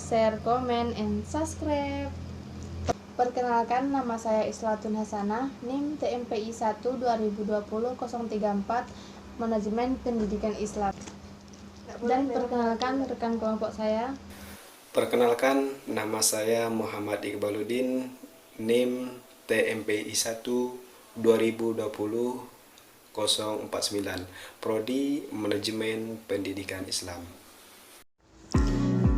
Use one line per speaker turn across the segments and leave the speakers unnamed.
share, comment, and subscribe. Perkenalkan, nama saya Islatun Hasanah, NIM TMPI 1 2020 034, Manajemen Pendidikan Islam. Dan perkenalkan rekan kelompok saya.
Perkenalkan, nama saya Muhammad Iqbaluddin, NIM TMPI 1 2020 049, Prodi Manajemen Pendidikan Islam.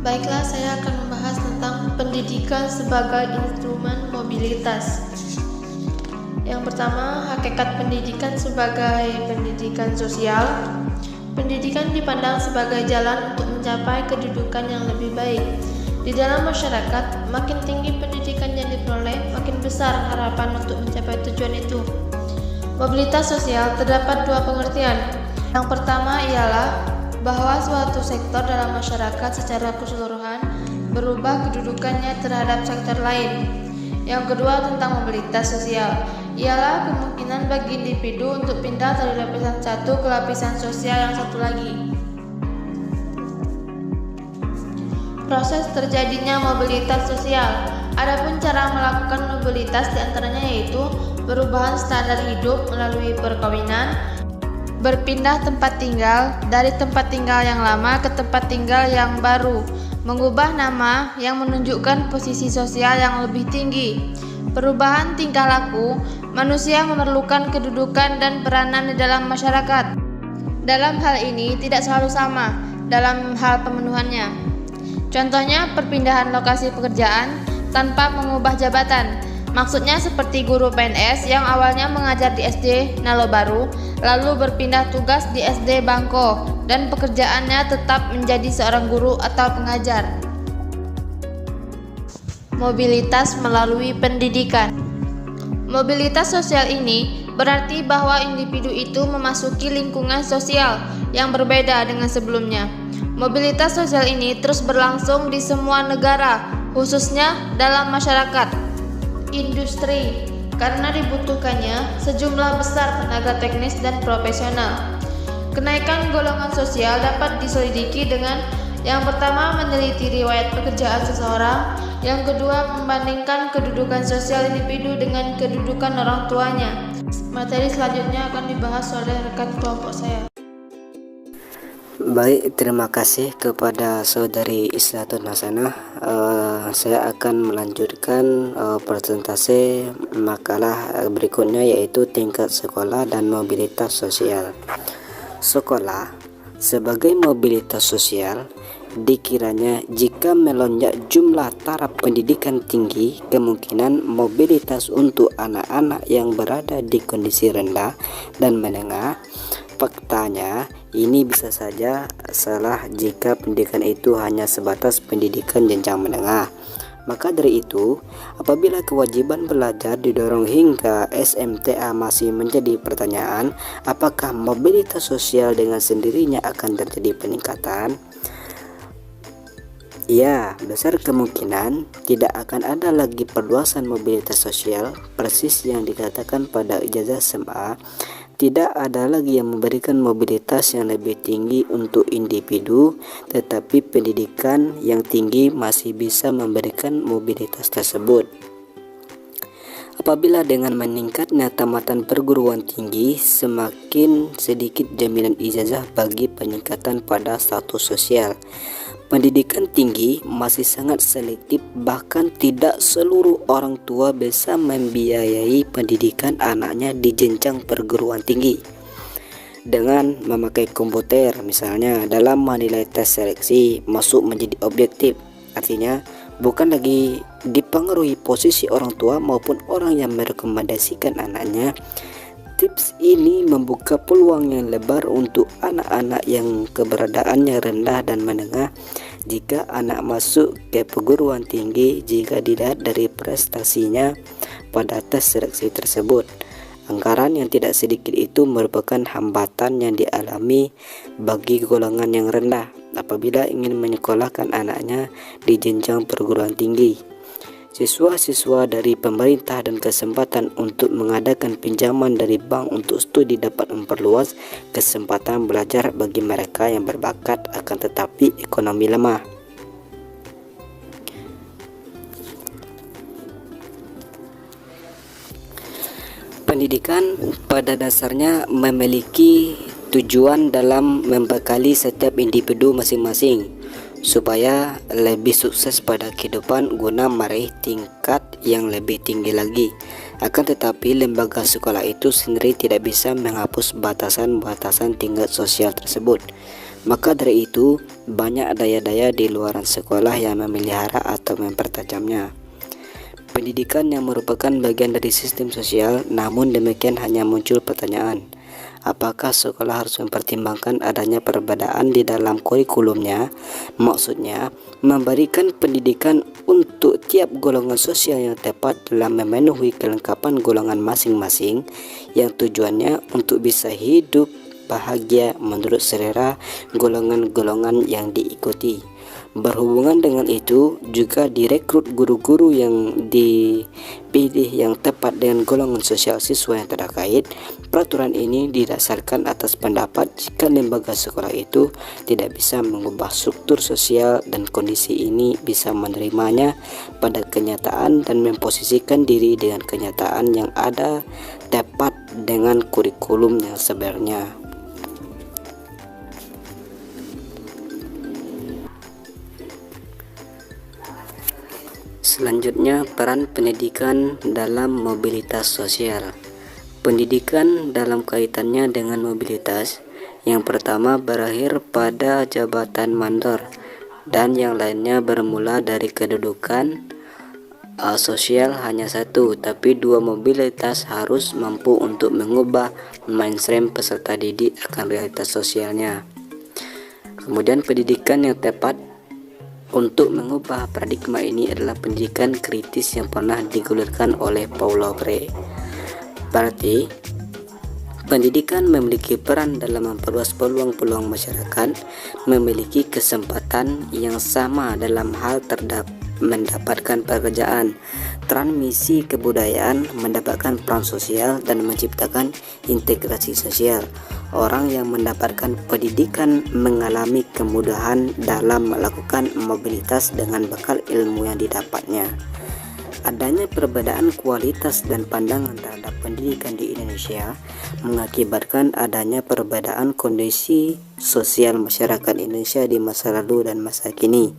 Baiklah, saya akan membahas tentang pendidikan sebagai instrumen mobilitas. Yang pertama, hakikat pendidikan sebagai pendidikan sosial. Pendidikan dipandang sebagai jalan untuk mencapai kedudukan yang lebih baik. Di dalam masyarakat, makin tinggi pendidikan yang diperoleh, makin besar harapan untuk mencapai tujuan itu. Mobilitas sosial terdapat dua pengertian. Yang pertama ialah bahwa suatu sektor dalam masyarakat secara keseluruhan berubah kedudukannya terhadap sektor lain. Yang kedua tentang mobilitas sosial, ialah kemungkinan bagi individu untuk pindah dari lapisan satu ke lapisan sosial yang satu lagi. Proses terjadinya mobilitas sosial. Adapun cara melakukan mobilitas diantaranya yaitu perubahan standar hidup melalui perkawinan, berpindah tempat tinggal dari tempat tinggal yang lama ke tempat tinggal yang baru, mengubah nama yang menunjukkan posisi sosial yang lebih tinggi, perubahan tingkah laku. Manusia memerlukan kedudukan dan peranan di dalam masyarakat. Dalam hal ini tidak selalu sama dalam hal pemenuhannya. Contohnya perpindahan lokasi pekerjaan tanpa mengubah jabatan. Maksudnya seperti guru PNS yang awalnya mengajar di SD Nalobaru, lalu berpindah tugas di SD Bangko dan pekerjaannya tetap menjadi seorang guru atau pengajar. Mobilitas melalui pendidikan. Mobilitas sosial ini berarti bahwa individu itu memasuki lingkungan sosial yang berbeda dengan sebelumnya. Mobilitas sosial ini terus berlangsung di semua negara, khususnya dalam masyarakat industri, karena dibutuhkannya sejumlah besar tenaga teknis dan profesional. Kenaikan golongan sosial dapat diselidiki dengan yang pertama meneliti riwayat pekerjaan seseorang, yang kedua membandingkan kedudukan sosial individu dengan kedudukan orang tuanya. Materi selanjutnya akan dibahas oleh rekan kelompok saya.
Baik, terima kasih kepada saudari Islatun Hasanah. Saya akan melanjutkan presentasi makalah berikutnya, yaitu tingkat sekolah dan mobilitas sosial. Sekolah sebagai mobilitas sosial dikiranya jika melonjak jumlah taraf pendidikan tinggi, kemungkinan mobilitas untuk anak-anak yang berada di kondisi rendah dan menengah. Faktanya, ini bisa saja salah jika pendidikan itu hanya sebatas pendidikan jenjang menengah. Maka dari itu, apabila kewajiban belajar didorong hingga SMTA masih menjadi pertanyaan, apakah mobilitas sosial dengan sendirinya akan terjadi peningkatan? Ya, besar kemungkinan tidak akan ada lagi perluasan mobilitas sosial, persis yang dikatakan pada ijazah SMA. Tidak ada lagi yang memberikan mobilitas yang lebih tinggi untuk individu, tetapi pendidikan yang tinggi masih bisa memberikan mobilitas tersebut. Apabila dengan meningkatnya tamatan perguruan tinggi, semakin sedikit jaminan ijazah bagi peningkatan pada status sosial. Pendidikan tinggi masih sangat selektif, bahkan tidak seluruh orang tua bisa membiayai pendidikan anaknya di jenjang perguruan tinggi. Dengan memakai komputer misalnya dalam menilai tes seleksi masuk menjadi objektif, artinya bukan lagi dipengaruhi posisi orang tua maupun orang yang merekomendasikan anaknya. Tips ini membuka peluang yang lebar untuk anak-anak yang keberadaannya rendah dan menengah. Jika anak masuk ke perguruan tinggi, jika dilihat dari prestasinya pada tes seleksi tersebut, anggaran yang tidak sedikit itu merupakan hambatan yang dialami bagi golongan yang rendah apabila ingin menyekolahkan anaknya di jenjang perguruan tinggi. Siswa-siswa dari pemerintah dan kesempatan untuk mengadakan pinjaman dari bank untuk studi dapat memperluas kesempatan belajar bagi mereka yang berbakat, akan tetapi ekonomi lemah. Pendidikan pada dasarnya memiliki tujuan dalam membekali setiap individu masing-masing supaya lebih sukses pada kehidupan guna meraih tingkat yang lebih tinggi lagi. Akan tetapi lembaga sekolah itu sendiri tidak bisa menghapus batasan-batasan tingkat sosial tersebut. Maka dari itu banyak daya-daya di luar sekolah yang memelihara atau mempertajamnya. Pendidikan yang merupakan bagian dari sistem sosial, namun demikian hanya muncul pertanyaan, apakah sekolah harus mempertimbangkan adanya perbedaan di dalam kurikulumnya? Maksudnya, memberikan pendidikan untuk tiap golongan sosial yang tepat dalam memenuhi kelengkapan golongan masing-masing yang tujuannya untuk bisa hidup bahagia menurut selera golongan-golongan yang diikuti. Berhubungan dengan itu, juga direkrut guru-guru yang dipilih yang tepat dengan golongan sosial siswa yang terkait. Peraturan ini didasarkan atas pendapat jika lembaga sekolah itu tidak bisa mengubah struktur sosial dan kondisi ini bisa menerimanya pada kenyataan dan memposisikan diri dengan kenyataan yang ada tepat dengan kurikulum yang sebenarnya. Selanjutnya, peran pendidikan dalam mobilitas sosial. Pendidikan dalam kaitannya dengan mobilitas, yang pertama berakhir pada jabatan mandor dan yang lainnya bermula dari kedudukan sosial hanya satu, tapi dua mobilitas harus mampu untuk mengubah mainstream peserta didik akan realitas sosialnya. Kemudian pendidikan yang tepat untuk mengubah paradigma ini adalah pendidikan kritis yang pernah digulirkan oleh Paulo Freire. Berarti, pendidikan memiliki peran dalam memperluas peluang-peluang masyarakat, memiliki kesempatan yang sama dalam hal mendapatkan pekerjaan, transmisi kebudayaan, mendapatkan peran sosial, dan menciptakan integrasi sosial. Orang yang mendapatkan pendidikan mengalami kemudahan dalam melakukan mobilitas dengan bekal ilmu yang didapatnya. Adanya perbedaan kualitas dan pandangan terhadap pendidikan di Indonesia mengakibatkan adanya perbedaan kondisi sosial masyarakat Indonesia di masa lalu dan masa kini.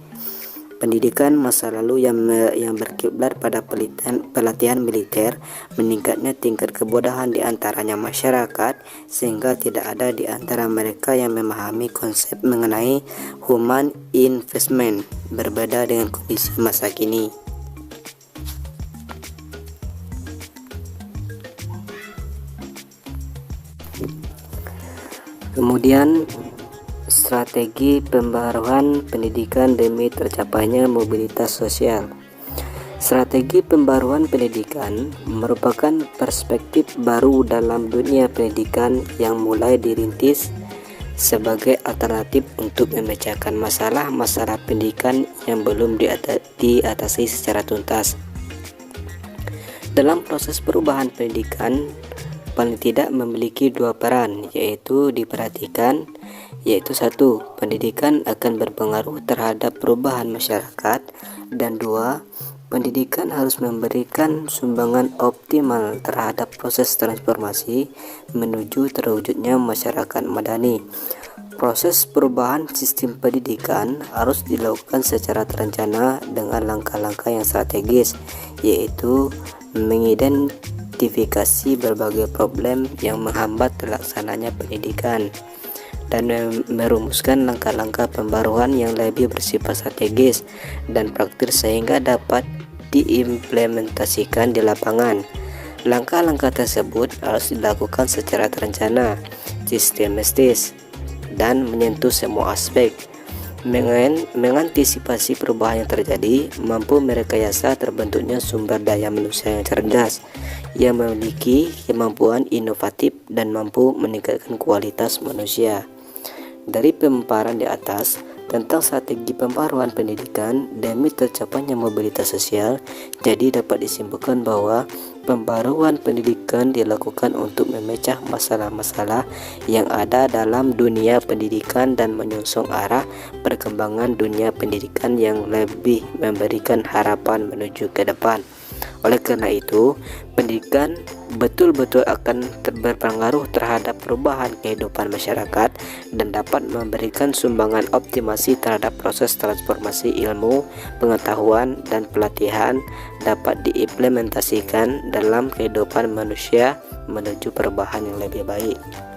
Pendidikan masa lalu yang berkiblat pada pelatihan militer, meningkatnya tingkat kebodohan di antaranya masyarakat sehingga tidak ada di antara mereka yang memahami konsep mengenai human investment, berbeda dengan kondisi masa kini. Kemudian strategi pembaruan pendidikan demi tercapainya mobilitas sosial. Strategi pembaruan pendidikan merupakan perspektif baru dalam dunia pendidikan yang mulai dirintis sebagai alternatif untuk memecahkan masalah-masalah pendidikan yang belum diatasi secara tuntas. Dalam proses perubahan pendidikan, paling tidak memiliki dua peran, yaitu diperhatikan, yaitu satu, pendidikan akan berpengaruh terhadap perubahan masyarakat, dan dua, pendidikan harus memberikan sumbangan optimal terhadap proses transformasi menuju terwujudnya masyarakat madani. Proses perubahan sistem pendidikan harus dilakukan secara terencana dengan langkah-langkah yang strategis, yaitu mengidentifikasi berbagai problem yang menghambat terlaksananya pendidikan dan merumuskan langkah-langkah pembaruan yang lebih bersifat strategis dan praktis sehingga dapat diimplementasikan di lapangan. Langkah-langkah tersebut harus dilakukan secara terencana, sistematis, dan menyentuh semua aspek. Mengantisipasi perubahan yang terjadi, mampu merekayasa terbentuknya sumber daya manusia yang cerdas, yang memiliki kemampuan inovatif dan mampu meningkatkan kualitas manusia. Dari pemaparan di atas tentang strategi pembaruan pendidikan demi tercapainya mobilitas sosial, jadi dapat disimpulkan bahwa pembaruan pendidikan dilakukan untuk memecah masalah-masalah yang ada dalam dunia pendidikan dan menyongsong arah perkembangan dunia pendidikan yang lebih memberikan harapan menuju ke depan. Oleh karena itu, pendidikan betul-betul akan berpengaruh terhadap perubahan kehidupan masyarakat dan dapat memberikan sumbangan optimasi terhadap proses transformasi ilmu, pengetahuan, dan pelatihan dapat diimplementasikan dalam kehidupan manusia menuju perubahan yang lebih baik.